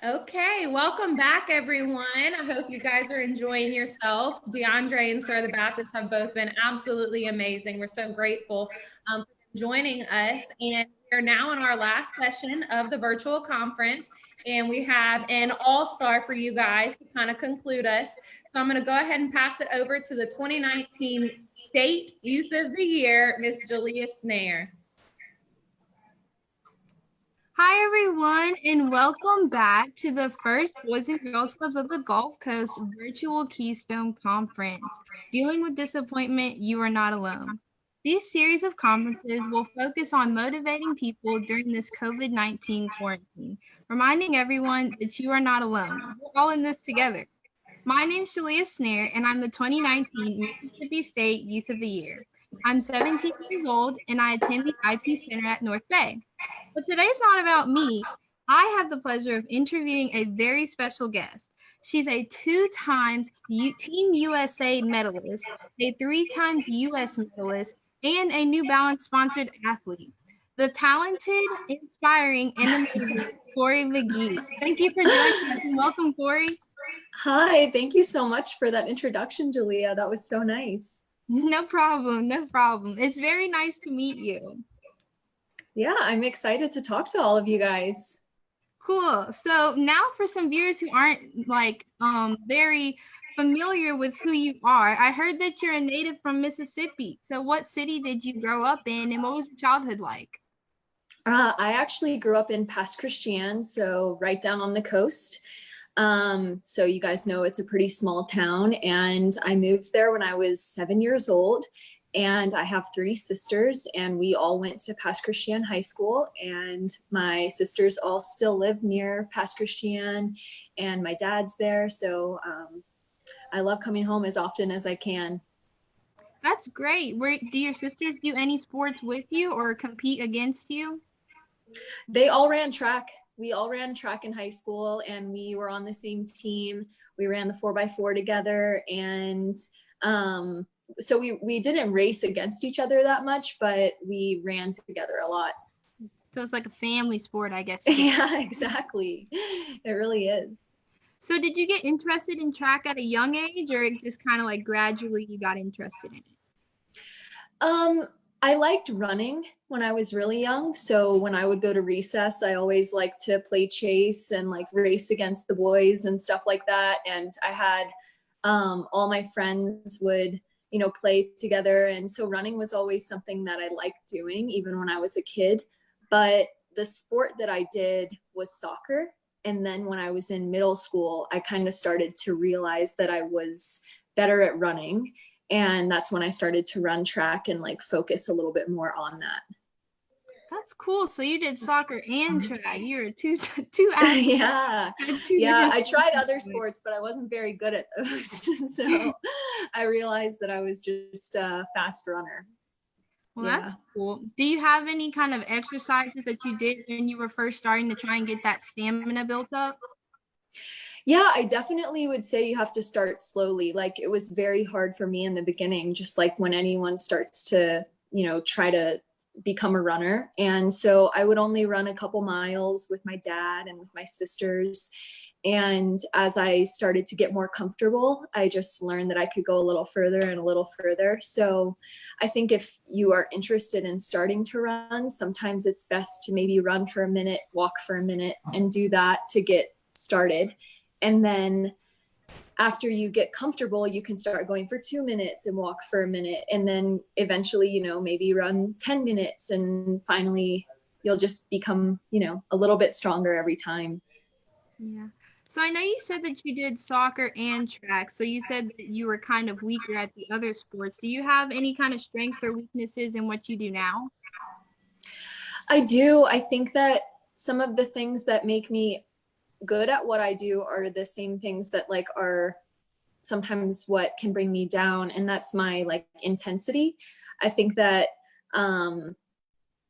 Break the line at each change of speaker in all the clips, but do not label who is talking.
Okay, welcome back, everyone. I hope you guys are enjoying yourself. DeAndre and Sir the Baptist have both been absolutely amazing. We're so grateful for joining us. And we're now in our last session of the virtual conference. And we have an all-star for you guys to kind of conclude us. So I'm going to go ahead and pass it over to the 2019 State Youth of the Year, Miss Julia Snare.
Hi, everyone, and welcome back to the first Boys and Girls Clubs of the Gulf Coast virtual Keystone Conference. Dealing with disappointment, you are not alone. This series of conferences will focus on motivating people during this COVID-19 quarantine, reminding everyone that you are not alone. We're all in this together. My name is Julia Snare, and I'm the 2019 Mississippi State Youth of the Year. I'm 17 years old, and I attend the IP Center at North Bay. But today's not about me. I have the pleasure of interviewing a very special guest. She's a 2-time Team USA medalist, a 3-time US medalist, and a New Balance sponsored athlete. The talented, inspiring, and amazing Cory McGee. Thank you for joining us, and welcome, Cory.
Hi, thank you so much for that introduction, Julia. That was so nice.
No problem, no problem. It's very nice to meet you.
Yeah, I'm excited to talk to all of you guys.
Cool. So now for some viewers who aren't very familiar with who you are, I heard that you're a native from Mississippi. So what city did you grow up in, and what was your childhood like?
I actually grew up in Pass Christian, so right down on the coast. So you guys know it's a pretty small town, and I moved there when I was 7 years old. And I have 3 sisters, and we all went to Pass Christian High School, and my sisters all still live near Pass Christian, and my dad's there. So I love coming home as often as I can.
That's great. Do your sisters do any sports with you or compete against you?
They all ran track. We all ran track in high school, and we were on the same team. We ran the 4x4 together, and so we didn't race against each other that much, but we ran together a lot.
So it's like a family sport, I guess.
Yeah, exactly. It really is.
So did you get interested in track at a young age, or it just kind of like gradually you got interested in it?
I liked running when I was really young. So when I would go to recess, I always liked to play chase and like race against the boys and stuff like that. And I had all my friends would play together. And so running was always something that I liked doing, even when I was a kid. But the sport that I did was soccer. And then when I was in middle school, I kind of started to realize that I was better at running. And that's when I started to run track and like focus a little bit more on that.
That's cool. So you did soccer and track. You're two athletes.
Yeah. Yeah. I tried other sports, but I wasn't very good at those. So I realized that I was just a fast runner.
Well, that's cool. Do you have any kind of exercises that you did when you were first starting to try and get that stamina built up?
Yeah, I definitely would say you have to start slowly. Like it was very hard for me in the beginning, just like when anyone starts to, try to become a runner. And so I would only run a couple miles with my dad and with my sisters. And as I started to get more comfortable, I just learned that I could go a little further and a little further. So I think if you are interested in starting to run, sometimes it's best to maybe run for a minute, walk for a minute, and do that to get started. And then after you get comfortable, you can start going for 2 minutes and walk for a minute. And then eventually, maybe run 10 minutes. And finally, you'll just become, a little bit stronger every time.
Yeah. So I know you said that you did soccer and track. So you said that you were kind of weaker at the other sports. Do you have any kind of strengths or weaknesses in what you do now?
I do. I think that some of the things that make me good at what I do are the same things that like are sometimes what can bring me down, and that's my like intensity. I think that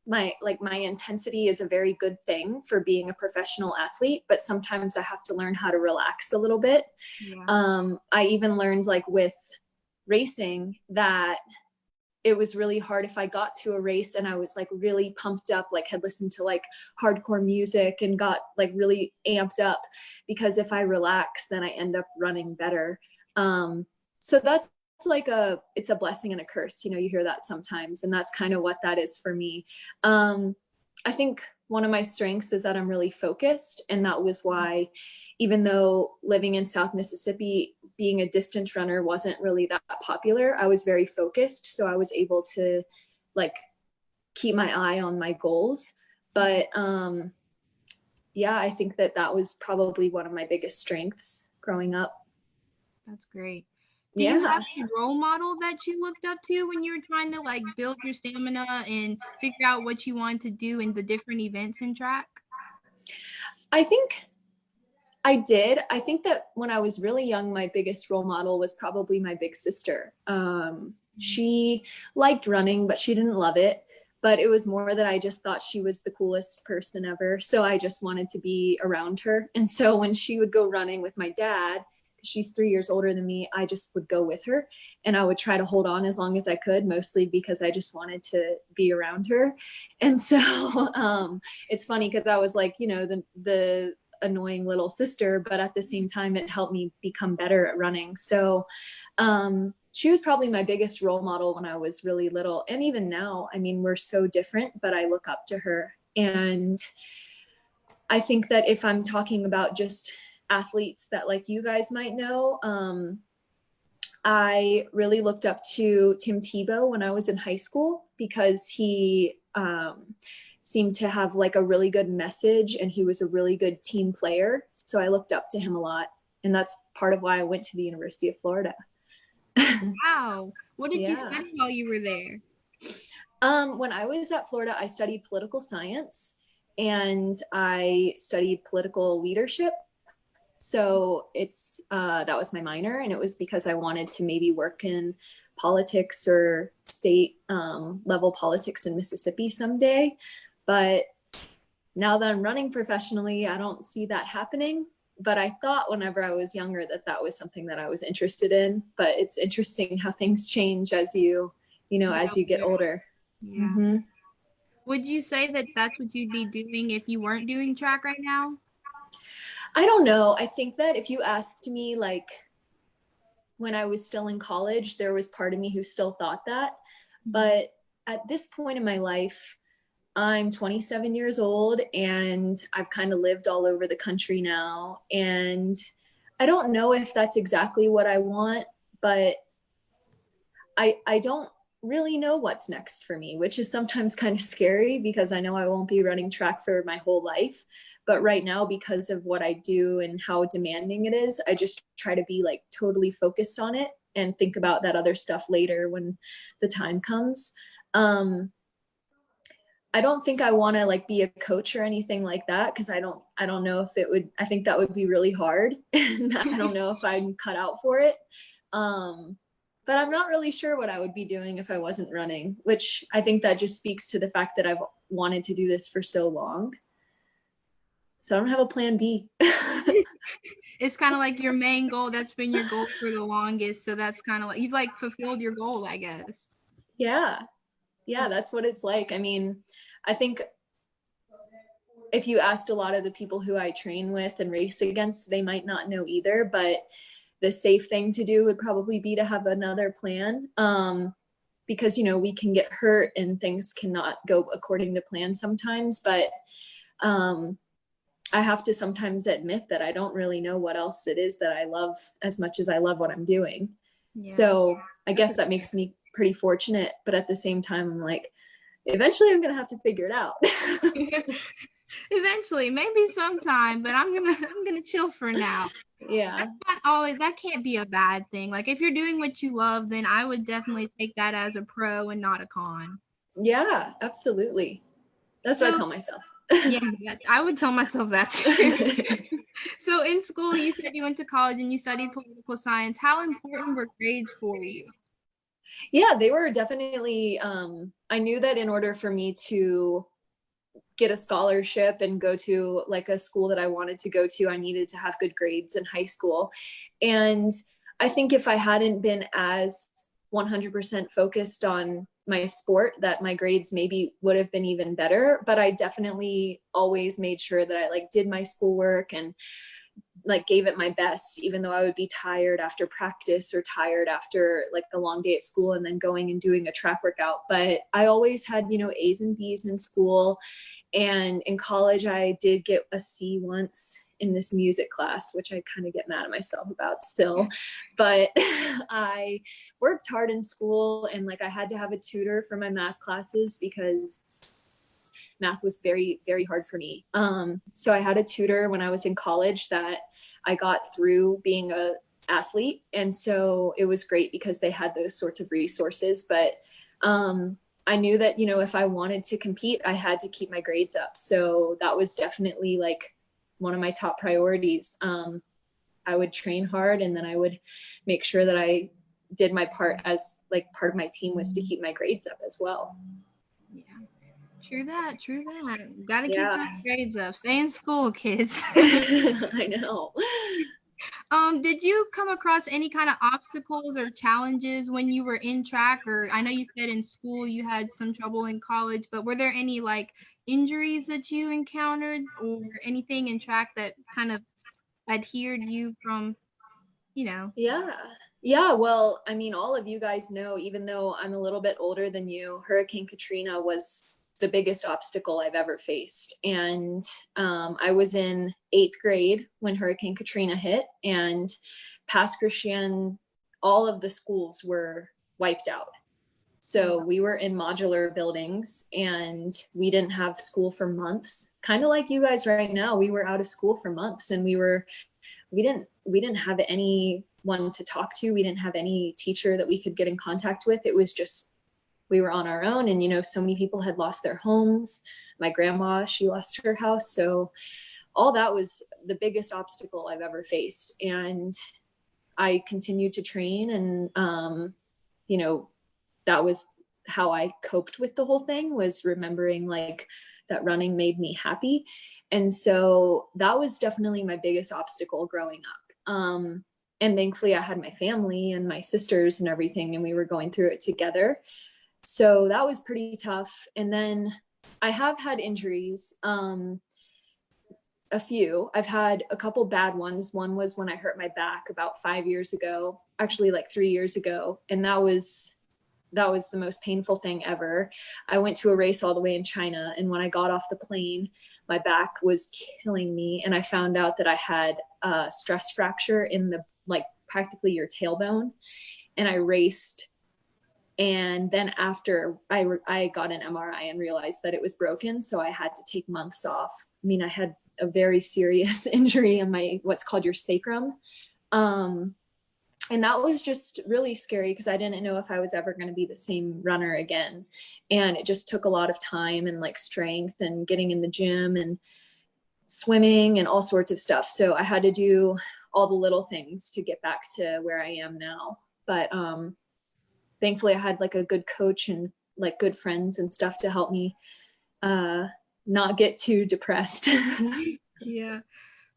my intensity is a very good thing for being a professional athlete, but sometimes I have to learn how to relax a little bit. I even learned like with racing that it was really hard if I got to a race and I was like really pumped up, like had listened to like hardcore music and got like really amped up, because if I relax, then I end up running better. So that's like it's a blessing and a curse. You know, you hear that sometimes, and that's kind of what that is for me. I think one of my strengths is that I'm really focused, and that was why, even though living in South Mississippi, being a distance runner wasn't really that popular, I was very focused. So I was able to like keep my eye on my goals. But yeah, I think that was probably one of my biggest strengths growing up.
That's great. Do you have a role model that you looked up to when you were trying to like build your stamina and figure out what you wanted to do in the different events in track?
I think I did. I think that when I was really young, my biggest role model was probably my big sister. She liked running, but she didn't love it. But it was more that I just thought she was the coolest person ever. So I just wanted to be around her. And so when she would go running with my dad, she's 3 years older than me, I just would go with her, and I would try to hold on as long as I could, mostly because I just wanted to be around her. And so it's funny because I was like, you know, the annoying little sister, but at the same time, it helped me become better at running. So she was probably my biggest role model when I was really little. And even now, I mean, we're so different, but I look up to her. And I think that if I'm talking about just athletes that like you guys might know, I really looked up to Tim Tebow when I was in high school, because he seemed to have like a really good message, and he was a really good team player. So I looked up to him a lot, and that's part of why I went to the University of Florida.
Wow. What did you study while you were there?
When I was at Florida, I studied political science, and I studied political leadership. So it's that was my minor, and it was because I wanted to maybe work in politics or state level politics in Mississippi someday. But now that I'm running professionally, I don't see that happening. But I thought whenever I was younger that was something that I was interested in. But it's interesting how things change as you get older.
Yeah. Mm-hmm. Would you say that that's what you'd be doing if you weren't doing track right now?
I don't know. I think that if you asked me, like, when I was still in college, there was part of me who still thought that. But at this point in my life, I'm 27 years old, and I've kind of lived all over the country now. And I don't know if that's exactly what I want, but I don't really know what's next for me, which is sometimes kind of scary, because I know I won't be running track for my whole life. But right now, because of what I do and how demanding it is, I just try to be like totally focused on it and think about that other stuff later when the time comes. I don't think I want to like be a coach or anything like that, because I don't know if it would. I think that would be really hard, and I don't know if I'm cut out for it. But I'm not really sure what I would be doing if I wasn't running, which I think that just speaks to the fact that I've wanted to do this for so long. So I don't have a plan B.
It's kind of like your main goal. That's been your goal for the longest. So that's kind of like, you've like fulfilled your goal, I guess.
Yeah, that's what it's like. I mean, I think if you asked a lot of the people who I train with and race against, they might not know either, but the safe thing to do would probably be to have another plan, because, you know, we can get hurt and things cannot go according to plan sometimes. But I have to sometimes admit that I don't really know what else it is that I love as much as I love what I'm doing. Yeah. So I guess that makes me pretty fortunate. But at the same time, I'm like, eventually I'm going to have to figure it out.
Eventually, maybe sometime, but I'm gonna chill for now.
Yeah.
That can't be a bad thing. Like, if you're doing what you love, then I would definitely take that as a pro and not a con.
Yeah, absolutely. That's what I tell myself.
Yeah, I would tell myself that too. So in school, you said you went to college and you studied political science. How important were grades for you?
Yeah, they were definitely, I knew that in order for me to get a scholarship and go to like a school that I wanted to go to, I needed to have good grades in high school. And I think if I hadn't been as 100% focused on my sport, that my grades maybe would have been even better. But I definitely always made sure that I like did my schoolwork and like gave it my best, even though I would be tired after practice or tired after like a long day at school and then going and doing a track workout. But I always had, you know, A's and B's in school. And in college, I did get a C once in this music class, which I kind of get mad at myself about still. But I worked hard in school, and like I had to have a tutor for my math classes because math was very, very hard for me. So I had a tutor when I was in college that I got through being a athlete. And so it was great because they had those sorts of resources. But I knew that, you know, if I wanted to compete, I had to keep my grades up. So that was definitely like one of my top priorities. I would train hard, and then I would make sure that I did my part as like part of my team was to keep my grades up as well.
Yeah. True that. True that. Gotta keep
Yeah.
those grades up. Stay in school, kids.
I know.
Did you come across any kind of obstacles or challenges when you were in track? Or I know you said in school you had some trouble in college, but were there any like injuries that you encountered or anything in track that kind of adhered you from, you know?
Yeah. Yeah. Well, I mean, all of you guys know, even though I'm a little bit older than you, Hurricane Katrina was the biggest obstacle I've ever faced. And I was in 8th grade when Hurricane Katrina hit, and past Christian, all of the schools were wiped out. So we were in modular buildings and we didn't have school for months. Kind of like you guys right now, we were out of school for months, and we didn't have anyone to talk to. We didn't have any teacher that we could get in contact with. It was just, we were on our own. And, you know, so many people had lost their homes. My grandma, she lost her house. So all that was the biggest obstacle I've ever faced. And I continued to train, and, you know, that was how I coped with the whole thing, was remembering like that running made me happy. And so that was definitely my biggest obstacle growing up. And thankfully I had my family and my sisters and everything, and we were going through it together. So that was pretty tough. And then I have had injuries, a few. I've had a couple bad ones. One was when I hurt my back about 5 years ago, actually like 3 years ago. And that was the most painful thing ever. I went to a race all the way in China, and when I got off the plane, my back was killing me, and I found out that I had a stress fracture in the like practically your tailbone. And I raced, and then after I got an MRI and realized that it was broken, so I had to take months off. I mean, I had a very serious injury in my what's called your sacrum. And that was just really scary because I didn't know if I was ever going to be the same runner again. And it just took a lot of time and like strength and getting in the gym and swimming and all sorts of stuff. So I had to do all the little things to get back to where I am now. But thankfully I had like a good coach and like good friends and stuff to help me not get too depressed.
Yeah.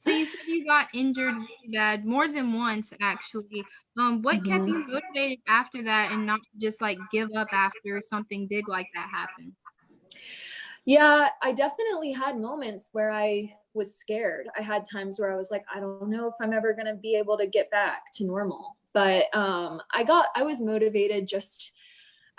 So you said you got injured really bad, more than once actually. What kept you motivated after that and not just like give up after something big like that happened?
Yeah, I definitely had moments where I was scared. I had times where I was like, I don't know if I'm ever going to be able to get back to normal. But I was motivated just,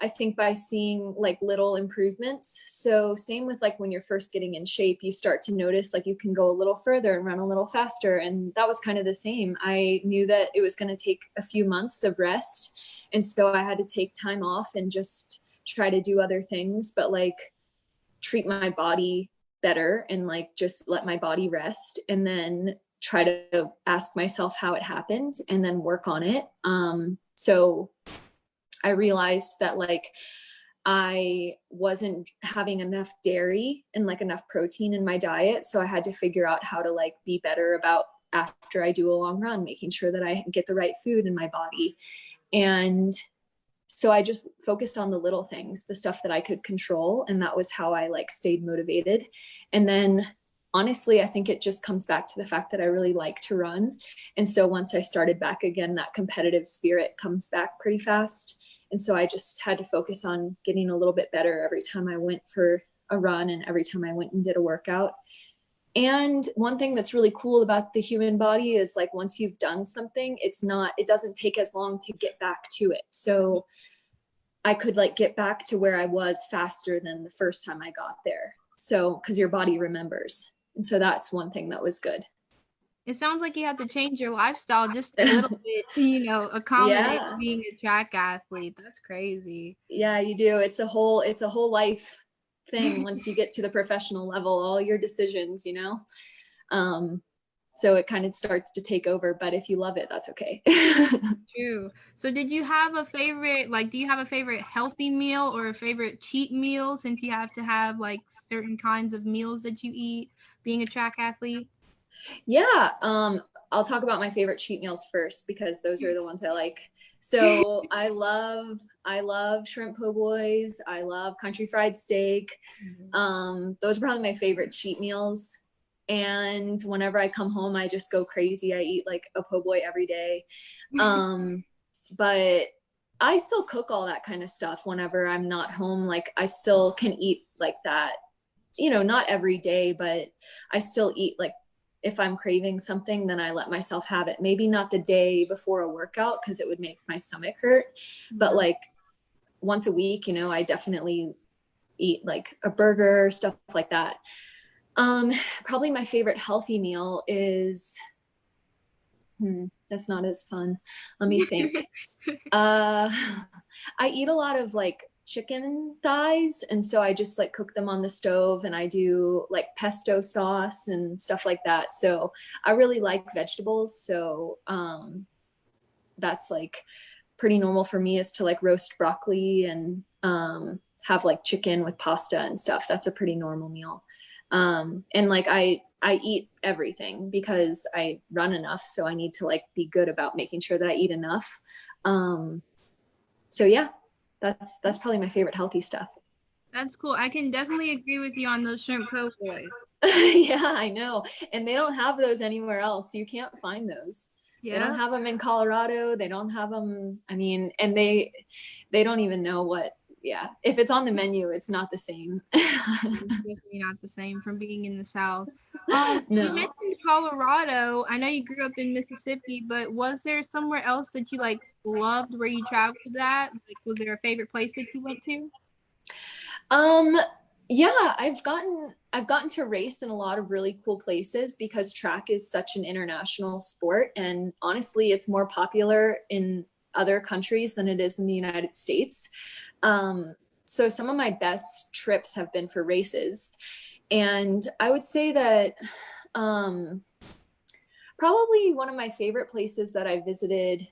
I think, by seeing like little improvements. So same with like when you're first getting in shape, you start to notice like you can go a little further and run a little faster. And that was kind of the same. I knew that it was going to take a few months of rest. And so I had to take time off and just try to do other things, but like treat my body better and like just let my body rest, and then try to ask myself how it happened and then work on it. So I realized that like I wasn't having enough dairy and like enough protein in my diet. So I had to figure out how to like be better about after I do a long run, making sure that I get the right food in my body. And so I just focused on the little things, the stuff that I could control. And that was how I like stayed motivated. And then honestly, I think it just comes back to the fact that I really like to run. And so once I started back again, that competitive spirit comes back pretty fast. And so I just had to focus on getting a little bit better every time I went for a run and every time I went and did a workout. And one thing that's really cool about the human body is like, once you've done something, it doesn't take as long to get back to it. So I could like get back to where I was faster than the first time I got there. So, cause your body remembers. And so that's one thing that was good.
It sounds like you have to change your lifestyle just a little bit to, accommodate being a track athlete. That's crazy.
Yeah, you do. It's a whole life thing. Once you get to the professional level, all your decisions, so it kind of starts to take over, but if you love it, that's okay.
True. So do you have a favorite healthy meal or a favorite cheat meal, since you have to have like certain kinds of meals that you eat being a track athlete?
Yeah. I'll talk about my favorite cheat meals first, because those are the ones I like. So I love shrimp po' boys. I love country fried steak. Those are probably my favorite cheat meals. And whenever I come home, I just go crazy. I eat like a po' boy every day. But I still cook all that kind of stuff whenever I'm not home. Like I still can eat like that, not every day, but I still eat like, if I'm craving something, then I let myself have it. Maybe not the day before a workout, because it would make my stomach hurt. But like once a week, I definitely eat like a burger, stuff like that. Probably my favorite healthy meal is, that's not as fun. Let me think. I eat a lot of like chicken thighs, and so I just like cook them on the stove, and I do like pesto sauce and stuff like that. So I really like vegetables, so that's like pretty normal for me, is to like roast broccoli and have like chicken with pasta and stuff. That's a pretty normal meal. And like I eat everything because I run enough, so I need to like be good about making sure that I eat enough. So yeah, that's probably my favorite healthy stuff.
That's cool. I can definitely agree with you on those shrimp po' boys.
Yeah, I know. And they don't have those anywhere else. You can't find those. Yeah. They don't have them in Colorado. They don't have them. I mean, and they don't even know what, if it's on the menu, it's not the same.
It's definitely not the same from being in the South.
No.
You mentioned Colorado. I know you grew up in Mississippi, but was there somewhere else that you like loved where you traveled at? Like, was there a favorite place that you went to?
Yeah, I've gotten to race in a lot of really cool places, because track is such an international sport, and honestly, it's more popular in other countries than it is in the United States. So some of my best trips have been for races, and I would say that probably one of my favorite places that I visited,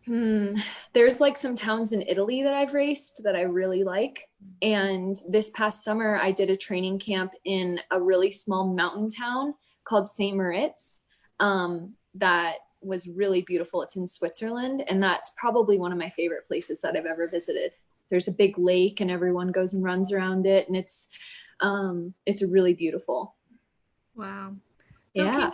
there's like some towns in Italy that I've raced that I really like. And this past summer, I did a training camp in a really small mountain town called St. Moritz. That was really beautiful. It's in Switzerland. And that's probably one of my favorite places that I've ever visited. There's a big lake and everyone goes and runs around it. And it's really beautiful.
Wow. So
yeah.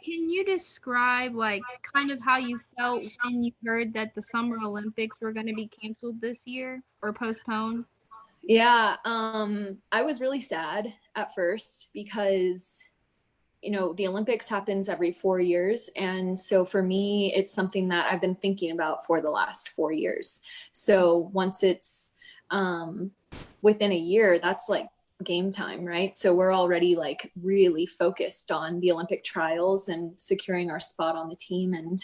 Can you describe like kind of how you felt when you heard that the Summer Olympics were going to be canceled this year or postponed?
Yeah, I was really sad at first because, the Olympics happens every 4 years. And so for me, it's something that I've been thinking about for the last 4 years. So once it's within a year, that's like game time, right? So we're already like really focused on the Olympic trials and securing our spot on the team. And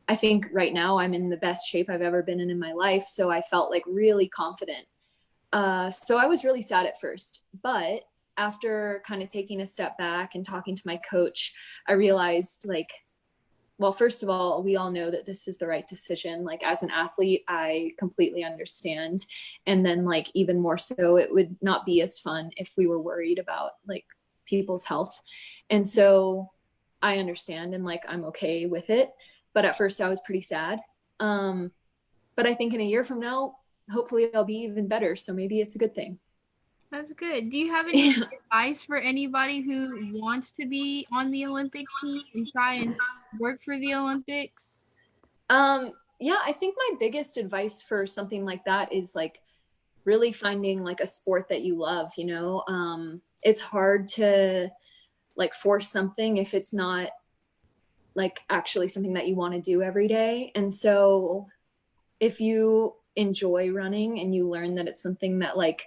I think right now I'm in the best shape I've ever been in my life. So I felt like really confident. So I was really sad at first, but after kind of taking a step back and talking to my coach, I realized like, well, first of all, we all know that this is the right decision. Like as an athlete, I completely understand. And then like even more so, it would not be as fun if we were worried about like people's health. And so I understand and like I'm okay with it. But at first I was pretty sad. But I think in a year from now, hopefully I'll be even better. So maybe it's a good thing.
That's good. Do you have any advice for anybody who wants to be on the Olympic team and try and work for the Olympics?
Yeah, I think my biggest advice for something like that is like really finding like a sport that you love, you know. It's hard to like force something if it's not like actually something that you want to do every day. And so if you enjoy running and you learn that it's something that like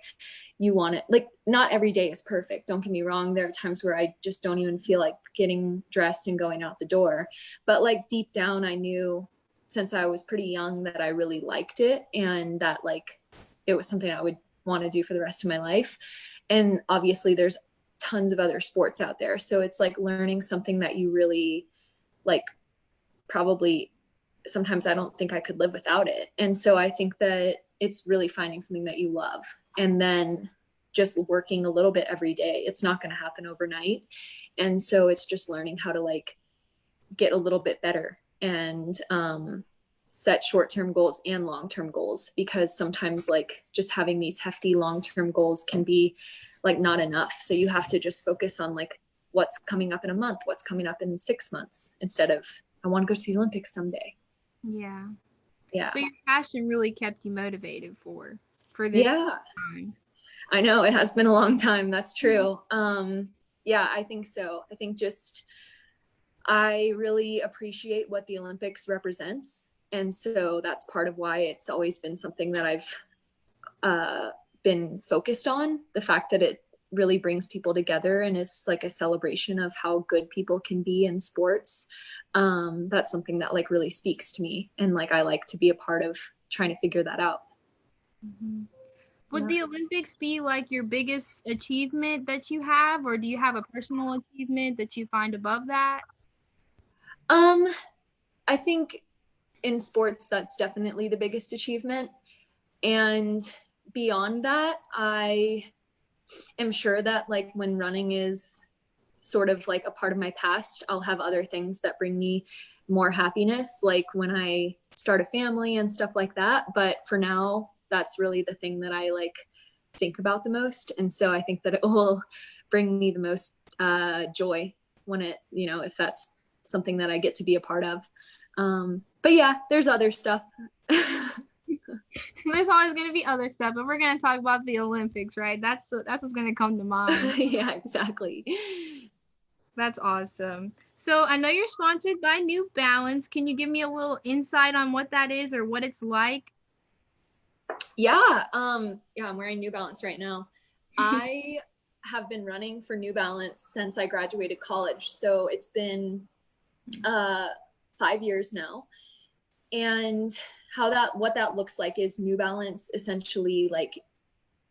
you want it, like not every day is perfect, don't get me wrong, there are times where I just don't even feel like getting dressed and going out the door, but like deep down I knew since I was pretty young that I really liked it and that like it was something I would want to do for the rest of my life. And obviously there's tons of other sports out there, so it's like learning something that you really like. Probably sometimes I don't think I could live without it. And so I think that it's really finding something that you love and then just working a little bit every day. It's not going to happen overnight. And so it's just learning how to like get a little bit better and set short-term goals and long-term goals, because sometimes like just having these hefty long-term goals can be like not enough. So you have to just focus on like what's coming up in a month, what's coming up in 6 months, instead of I want to go to the Olympics someday.
Yeah.
Yeah.
So your passion really kept you motivated for this time.
I know it has been a long time. That's true. Yeah, I think so. I think just I really appreciate what the Olympics represents. And so that's part of why it's always been something that I've been focused on. The fact that it really brings people together and is like a celebration of how good people can be in sports. That's something that like really speaks to me. And like I like to be a part of trying to figure that out.
Mm-hmm. Would the Olympics be like your biggest achievement that you have, or do you have a personal achievement that you find above that?
I think in sports, that's definitely the biggest achievement. And beyond that, I am sure that like when running is sort of like a part of my past, I'll have other things that bring me more happiness, like when I start a family and stuff like that. But for now, that's really the thing that I like think about the most. And so I think that it will bring me the most joy when it, you know, if that's something that I get to be a part of. But yeah, there's other stuff.
There's always going to be other stuff, but we're going to talk about the Olympics, right? That's what's going to come to mind.
Yeah, exactly.
That's awesome. So I know you're sponsored by New Balance. Can you give me a little insight on what that is or what it's like?
Yeah, I'm wearing New Balance right now. I have been running for New Balance since I graduated college. So it's been 5 years now. And what that looks like is New Balance essentially like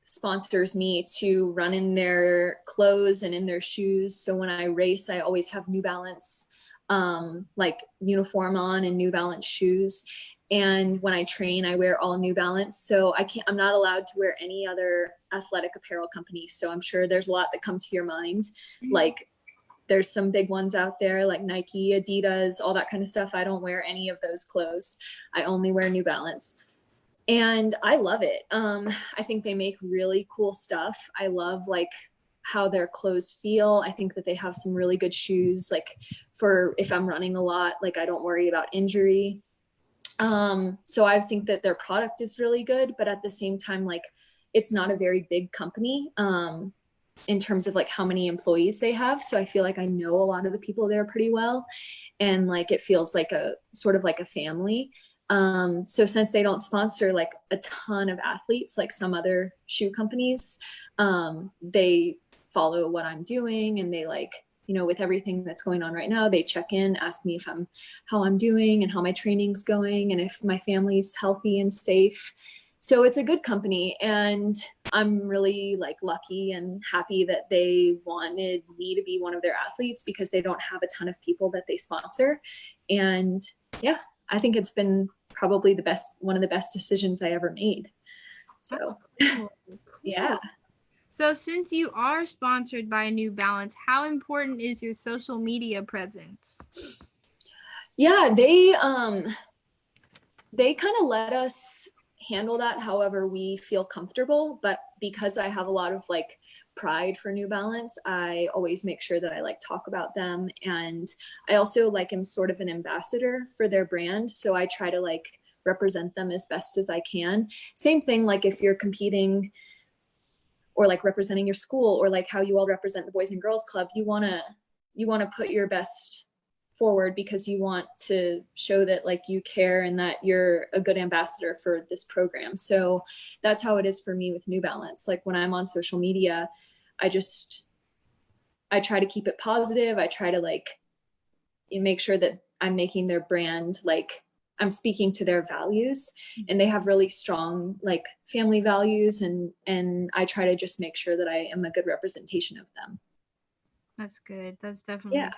sponsors me to run in their clothes and in their shoes. So when I race, I always have New Balance like uniform on and New Balance shoes. And when I train, I wear all New Balance. So I'm not allowed to wear any other athletic apparel company. So I'm sure there's a lot that come to your mind. Mm-hmm. Like there's some big ones out there like Nike, Adidas, all that kind of stuff. I don't wear any of those clothes. I only wear New Balance. And I love it. I think they make really cool stuff. I love like how their clothes feel. I think that they have some really good shoes. Like for if I'm running a lot, like I don't worry about injury. So I think that their product is really good, but at the same time, like it's not a very big company in terms of like how many employees they have. So I feel like I know a lot of the people there pretty well, and like it feels like a sort of like a family. So since they don't sponsor like a ton of athletes like some other shoe companies, they follow what I'm doing, and they like, you know, with everything that's going on right now, they check in, ask me how I'm doing and how my training's going and if my family's healthy and safe. So it's a good company, and I'm really like lucky and happy that they wanted me to be one of their athletes, because they don't have a ton of people that they sponsor. And yeah, I think it's been probably one of the best decisions I ever made. So cool. Yeah.
So since you are sponsored by New Balance, how important is your social media presence?
Yeah, they They kind of let us handle that however we feel comfortable, but because I have a lot of like pride for New Balance, I always make sure that I like talk about them. And I also like am sort of an ambassador for their brand, so I try to like represent them as best as I can. Same thing, like if you're competing or like representing your school, or like how you all represent the Boys and Girls Club, you want to put your best forward because you want to show that like you care and that you're a good ambassador for this program. So that's how it is for me with New Balance. Like when I'm on social media, I try to keep it positive. I try to like make sure that I'm making their brand, like I'm speaking to their values, and they have really strong like family values, and I try to just make sure that I am a good representation of them.
That's good. That's definitely
Yeah.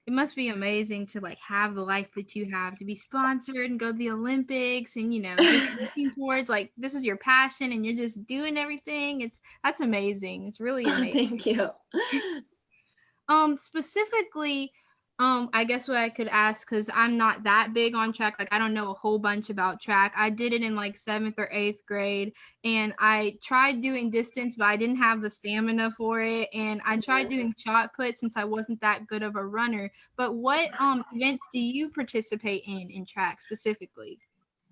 It must be amazing to like have the life that you have, to be sponsored and go to the Olympics, and just looking towards like this is your passion and you're just doing everything. That's amazing. It's really amazing.
Thank you.
Specifically, I guess what I could ask, because I'm not that big on track, like I don't know a whole bunch about track. I did it in like 7th or 8th grade, and I tried doing distance, but I didn't have the stamina for it. And I tried doing shot put since I wasn't that good of a runner. But what events do you participate in track specifically?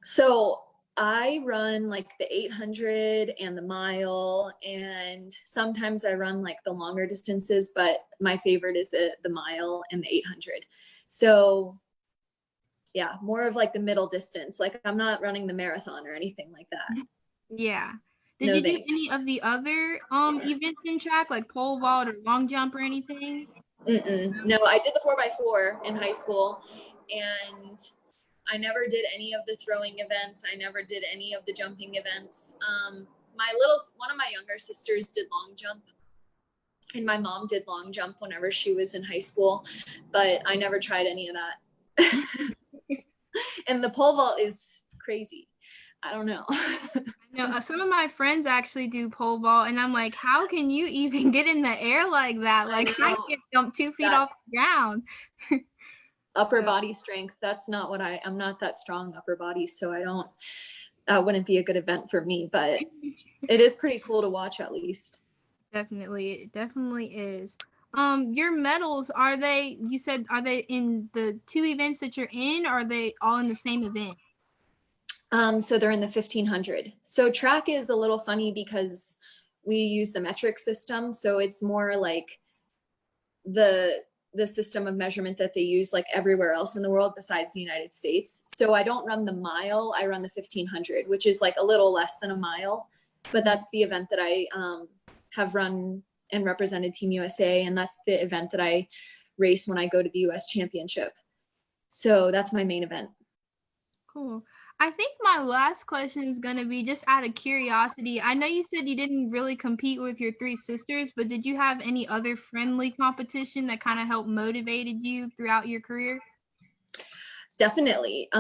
So I run like the 800 and the mile, and sometimes I run like the longer distances, but my favorite is the mile and the 800. So yeah, more of like the middle distance. Like I'm not running the marathon or anything like that.
Yeah. Did
No
you do
thanks.
any of the other events in track, like pole vault or long jump or anything?
No, I did the 4x4 in high school, and I never did any of the throwing events. I never did any of the jumping events. One of my younger sisters did long jump, and my mom did long jump whenever she was in high school, but I never tried any of that. And the pole vault is crazy. I don't know.
No, some of my friends actually do pole vault, and I'm like, how can you even get in the air like that? Like I can't jump 2 feet off the ground.
Upper body strength. That's not what I'm not that strong upper body, so that wouldn't be a good event for me, but it is pretty cool to watch at least.
Definitely, it definitely is. Your medals, you said, are they in the 2 events that you're in, or are they all in the same event?
So they're in the 1500. So track is a little funny because we use the metric system. So it's more like the system of measurement that they use like everywhere else in the world besides the United States. So I don't run the mile, I run the 1500, which is like a little less than a mile, but that's the event that I have run and represented Team USA. And that's the event that I race when I go to the US Championship. So that's my main event.
Cool. I think my last question is going to be just out of curiosity. I know you said you didn't really compete with your 3 sisters, but did you have any other friendly competition that kind of helped motivated you throughout your career?
Definitely.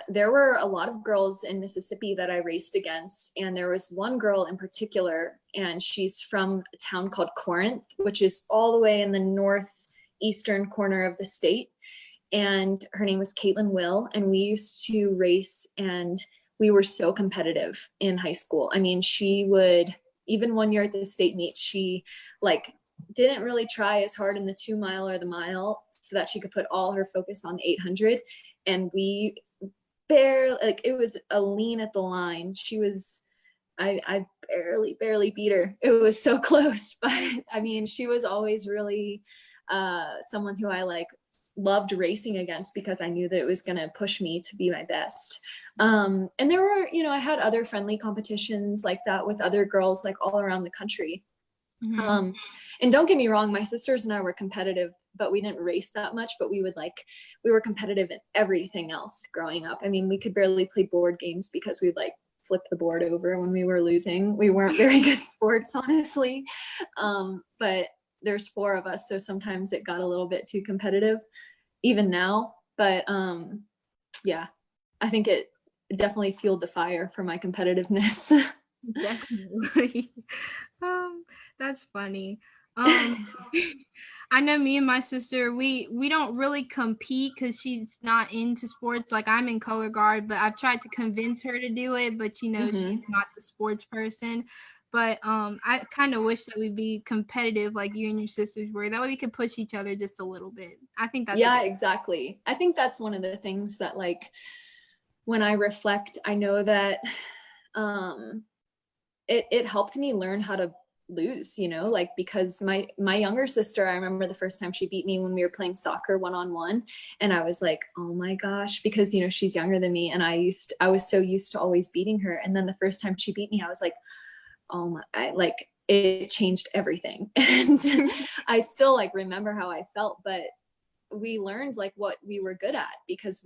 There were a lot of girls in Mississippi that I raced against, and there was one girl in particular, and she's from a town called Corinth, which is all the way in the northeastern corner of the state. And her name was Caitlin Will, and we used to race, and we were so competitive in high school. I mean, she would, even one year at the state meet, she like didn't really try as hard in the 2 mile or the mile so that she could put all her focus on 800. And we it was a lean at the line. She was, I barely beat her. It was so close, but I mean, she was always really someone who I like loved racing against because I knew that it was going to push me to be my best. And there were, I had other friendly competitions like that with other girls like all around the country. Mm-hmm. And don't get me wrong, my sisters and I were competitive, but we didn't race that much, but we were competitive in everything else growing up. I mean, we could barely play board games because we'd like flip the board over when we were losing. We weren't very good sports, honestly. But there's 4 of us, so sometimes it got a little bit too competitive even now. But yeah, I think it definitely fueled the fire for my competitiveness.
Definitely. That's funny. I know me and my sister, we don't really compete because she's not into sports. Like I'm in color guard, but I've tried to convince her to do it, but she's not the sports person. But I kind of wish that we'd be competitive like you and your sisters were. That way we could push each other just a little bit. I think that's
exactly. I think that's one of the things that, like, when I reflect, I know that it helped me learn how to lose, like, because my younger sister, I remember the first time she beat me when we were playing soccer one-on-one, and I was like, oh my gosh, because she's younger than me, and I was so used to always beating her, and then the first time she beat me, I was like, oh my, like, it changed everything. And I still like remember how I felt, but we learned like what we were good at, because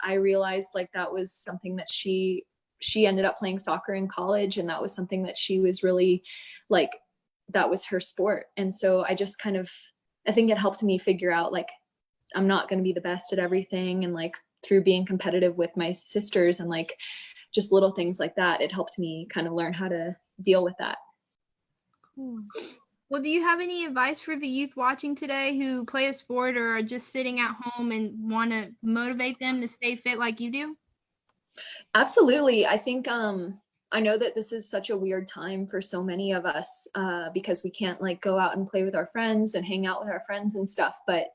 I realized like that was something that she ended up playing soccer in college, and that was something that she was really like, that was her sport. And so I just I think it helped me figure out like, I'm not going to be the best at everything. And like through being competitive with my sisters and like just little things like that, it helped me kind of learn how to deal with that.
cool. Well, do you have any advice for the youth watching today who play a sport or are just sitting at home and want to motivate them to stay fit like you do?
Absolutely. I think I know that this is such a weird time for so many of us because we can't like go out and play with our friends and hang out with our friends and stuff. But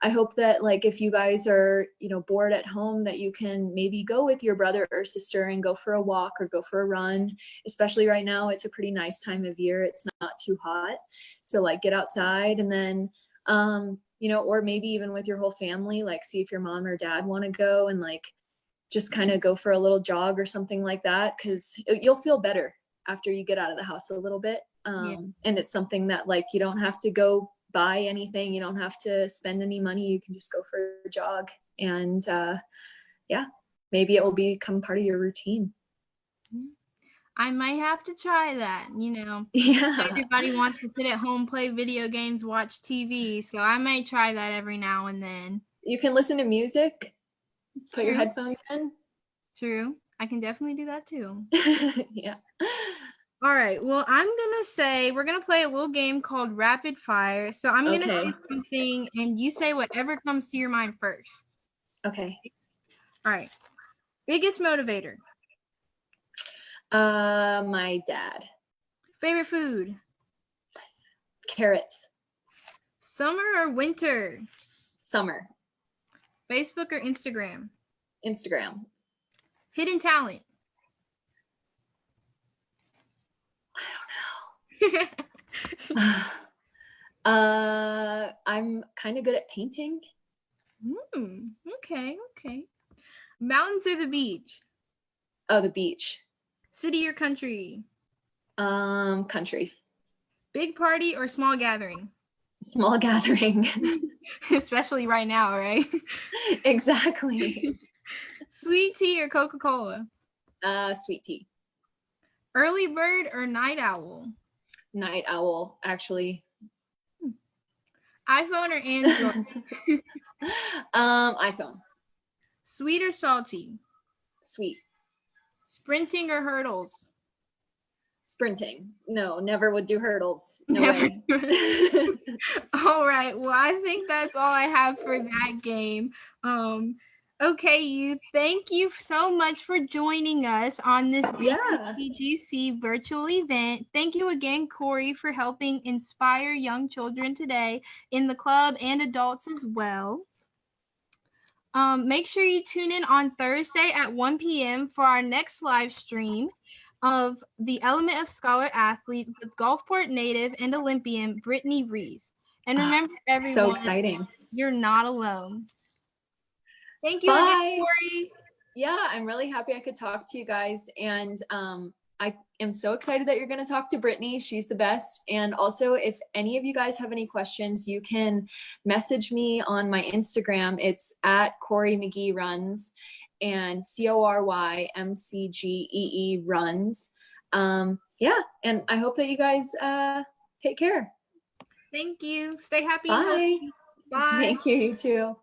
I hope that like if you guys are, bored at home, that you can maybe go with your brother or sister and go for a walk or go for a run. Especially right now, it's a pretty nice time of year. It's not too hot. So like get outside, and then, or maybe even with your whole family, like see if your mom or dad want to go and like just kind of go for a little jog or something like that, because you'll feel better after you get out of the house a little bit. And it's something that like you don't have to go buy anything, you don't have to spend any money, you can just go for a jog, and maybe it will become part of your routine.
I might have to try that. Everybody wants to sit at home, play video games, watch TV, so I might try that every now and then.
You can listen to music, put your headphones in.
True. I can definitely do that too.
Yeah.
All right. Well, I'm going to say we're going to play a little game called Rapid Fire. So I'm going to say something and you say whatever comes to your mind first.
Okay.
All right. Biggest motivator?
My dad.
Favorite food?
Carrots.
Summer or winter?
Summer.
Facebook or Instagram?
Instagram.
Hidden talent?
I don't know. I'm kind of good at painting.
Okay. Mountains or the beach?
Oh, the beach.
City or country?
Country.
Big party or small gathering?
Small gathering.
Especially right now, right?
Exactly.
Sweet tea or Coca-Cola?
Sweet tea.
Early bird or night owl?
Night owl, actually.
iPhone or Android?
iPhone.
Sweet or salty?
Sweet.
Sprinting or hurdles?
Sprinting. No, never would do hurdles. No way.
All right. Well, I think that's all I have for that game. Okay, you. Thank you so much for joining us on this BTGC virtual event. Thank you again, Cory, for helping inspire young children today in the club and adults as well. Make sure you tune in on Thursday at 1 p.m. for our next live stream of the Element of Scholar athlete with Gulfport native and Olympian Brittany Rees. And remember, everyone,
so exciting.
You're not alone. Thank you
again,
Cory.
Yeah, I'm really happy I could talk to you guys. And I am so excited that you're going to talk to Brittany. She's the best. And also, if any of you guys have any questions, you can message me on my Instagram. It's at Cory McGee Runs, and CORYMCGEE Runs. And I hope that you guys take care.
Thank you. Stay happy.
Bye.
Bye.
Thank you, you too.